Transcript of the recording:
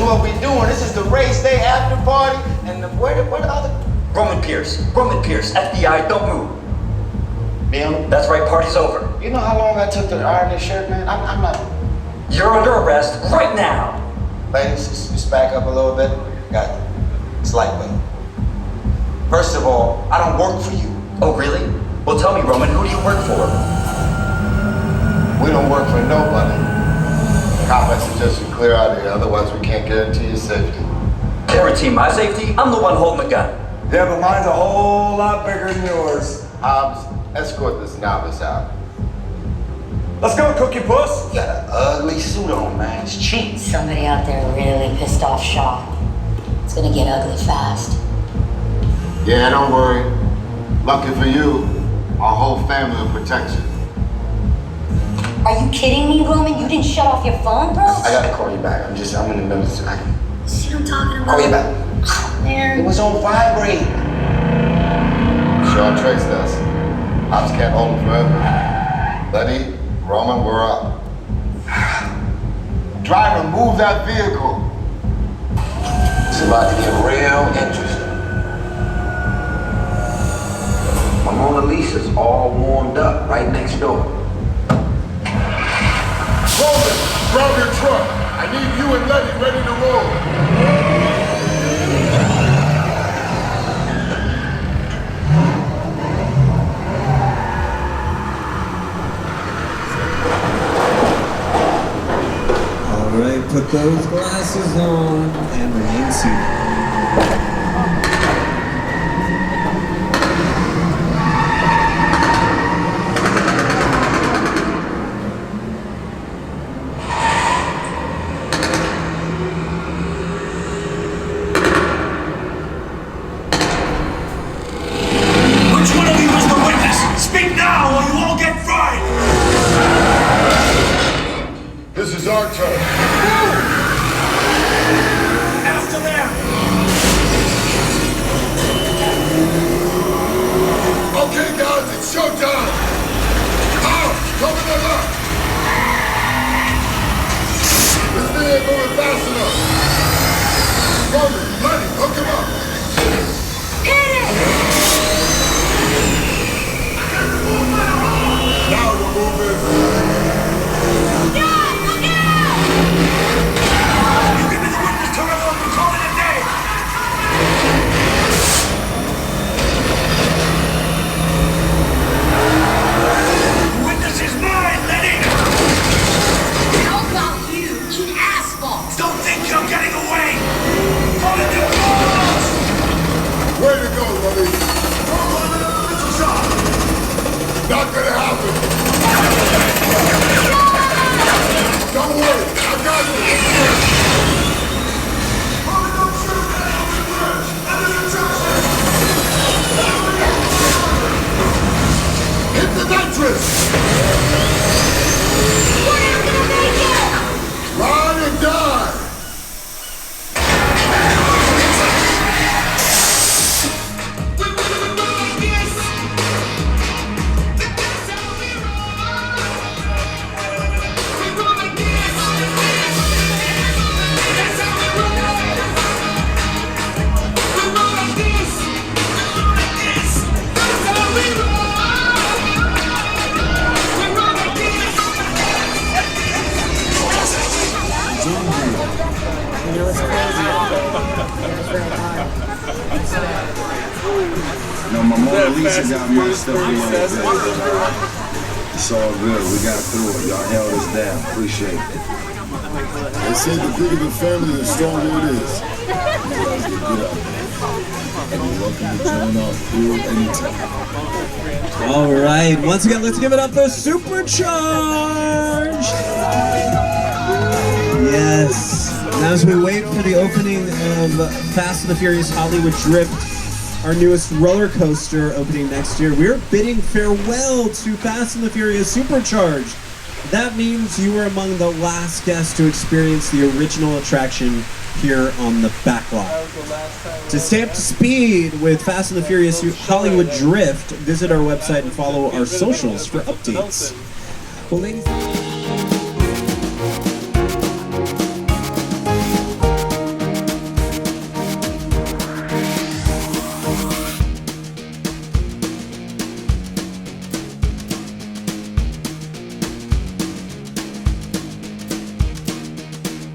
what we doing. This is the race day after party, and where the other? Roman Pierce, FBI, don't move. Bill? That's right, party's over. You know how long I took to iron this shirt, man? I'm not. You're under arrest right now. Ladies, just back up a little bit. Got it. It's lightweight. First of all, I don't work for you. Oh, really? Well, tell me, Roman, who do you work for? We don't work for nobody. Cop, I suggest you clear out of here, otherwise we can't guarantee your safety. Guarantee my safety? I'm the one holding the gun. Yeah, but mine's a whole lot bigger than yours. Hobbs, escort this novice out. Let's go, Cookie Puss. You got an ugly suit on, man. It's cheap. Somebody out there really pissed off Shaw. It's gonna get ugly fast. Yeah, don't worry. Lucky for you, our whole family will protect you. Are you kidding me, Roman? You didn't shut off your phone, bro? I gotta call you back. I'm in the middle of See what I'm talking about? Call you back. Oh, man. It was on vibrate. Shaw traced us. Ops can't hold him forever. Letty, Roman, we're up. Driver, move that vehicle. It's about to get real interesting. My Mona Lisa's all warmed up right next door. Roman, grab your truck. I need you and Letty ready to roll. All right, put those glasses on and remain seated. This is our turn. After them! Okay, guys, it's showtime. Out, coming on up. This thing ain't moving fast enough. Roman, Lenny, hook him up. Now we're moving. You get this witness terminal and call it a day. The witness is mine, Lenny. How about you eat asphalt? Don't think you're getting away. Call it the balls. Way to go, buddy. Missile shot. Not gonna happen. Don't worry, I got this. Don't shoot that over the bridge. Under the junction. Hit the nitrous. We're not gonna make it! Ride and die. No, my Mona Lisa got messed up a little bit. It's all good. We got through it. Y'all held us down. Appreciate it. They say the bigger the family, the stronger it is. You guys get good out there. And you're welcome to join our crew anytime. All right, once again, let's give it up for Supercharged. Yes. And as we wait for the opening of Fast and the Furious Hollywood Drift, our newest roller coaster opening next year, we're bidding farewell to Fast and the Furious Supercharged. That means you were among the last guests to experience the original attraction here on the backlot. To stay up to speed with Fast and the Furious Hollywood Drift, visit our website and follow our socials for updates. Well, ladies